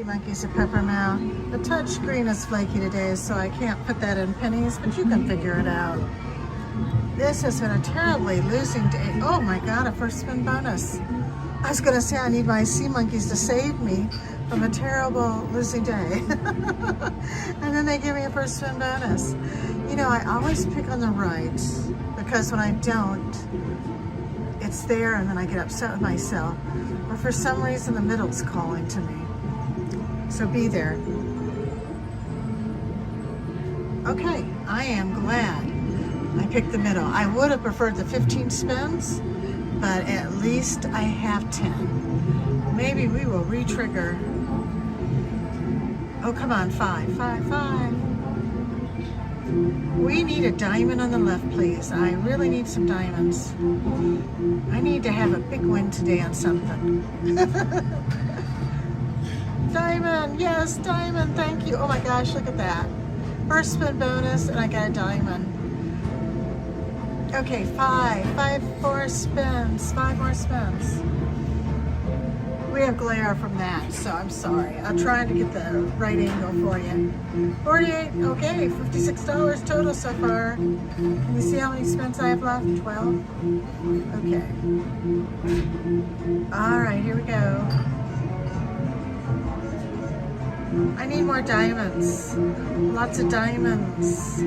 Sea Monkeys at Peppermill. The touch screen is flaky today, so I can't put that in pennies, but you can figure it out. This has been a terribly losing day. Oh my God, a first spin bonus. I was gonna say I need my Sea Monkeys to save me from a terrible losing day. And then they give me a first spin bonus. You know, I always pick on the right because when I don't, it's there and then I get upset with myself. But for some reason the middle's calling to me. So be there. Okay, I am glad I picked the middle. I would have preferred the 15 spins, but at least I have 10. Maybe we will re-trigger. Oh, come on, 5, 5, 5. We need a diamond on the left, please. I really need some diamonds. I need to have a big win today on something. Diamond, yes, diamond, thank you. Oh my gosh, look at that. First spin bonus, and I got a diamond. Okay, 5 more spins, 5 more spins. We have glare from that, so I'm sorry. I'm trying to get the right angle for you. 48, okay, $56 total so far. Can you see how many spins I have left? 12? Okay. All right, here we go. I need more diamonds. Lots of diamonds.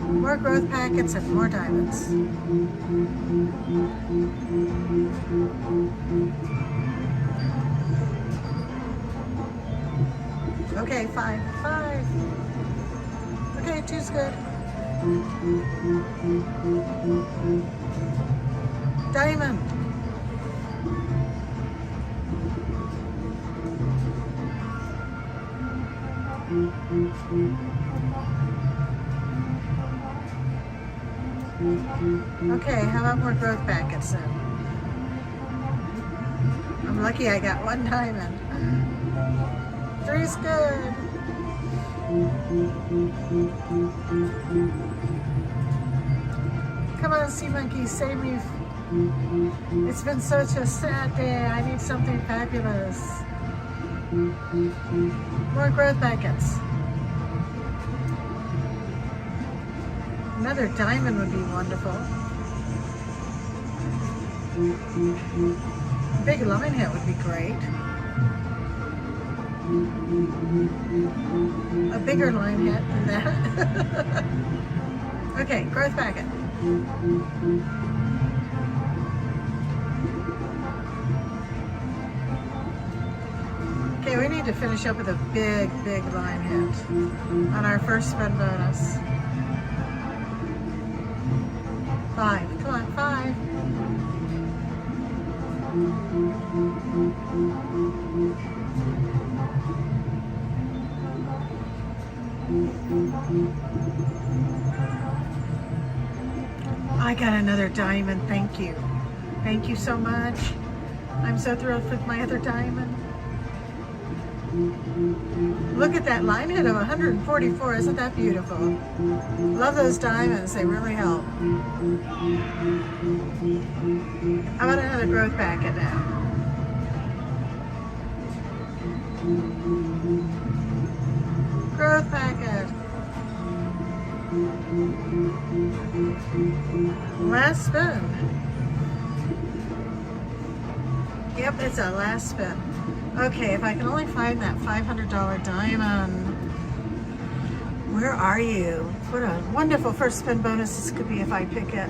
More growth packets and more diamonds. Okay, 5. Okay, 2's good. Diamond. Okay, how about more growth packets then? I'm lucky I got 1 diamond. 3's good. Come on, Sea Monkeys, save me. It's been such a sad day. I need something fabulous. More growth packets. Another diamond would be wonderful. Big line hit would be great. A bigger line hit than that. Okay, growth packet. Okay, we need to finish up with a big line hit on our first spin bonus. 5, come on, 5. I got another diamond, thank you. Thank you so much. I'm so thrilled with my other diamond. Look at that line hit of 144, isn't that beautiful? Love those diamonds, they really help. How about another growth packet now? Growth packet. Last spin. Yep, it's a last spin. Okay, if I can only find that $500 diamond. Where are you? What a wonderful first spin bonus this could be if I pick it.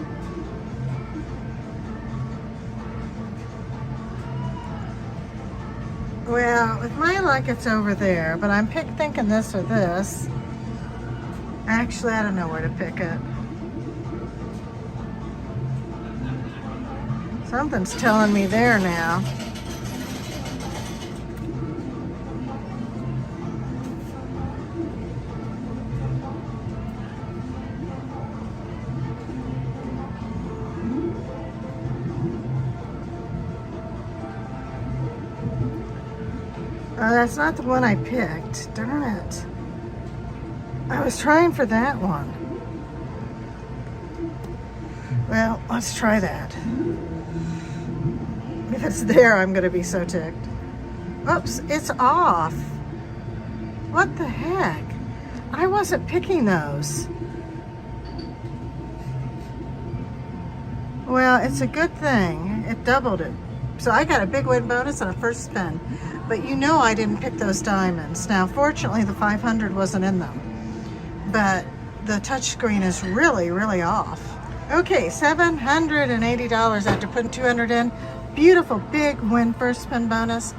Well, with my luck, it's over there, but I'm thinking this or this. Actually, I don't know where to pick it. Something's telling me there now. Oh, that's not the one I picked. Darn it. I was trying for that one. Well, let's try that. If it's there, I'm gonna be so ticked. Oops, it's off. What the heck? I wasn't picking those. Well, it's a good thing. It doubled it. So I got a big win bonus on a first spin. But you know I didn't pick those diamonds. Now, fortunately, the 500 wasn't in them. But the touchscreen is really, really off. Okay, $780 after putting 200 in. Beautiful big win first spin bonus.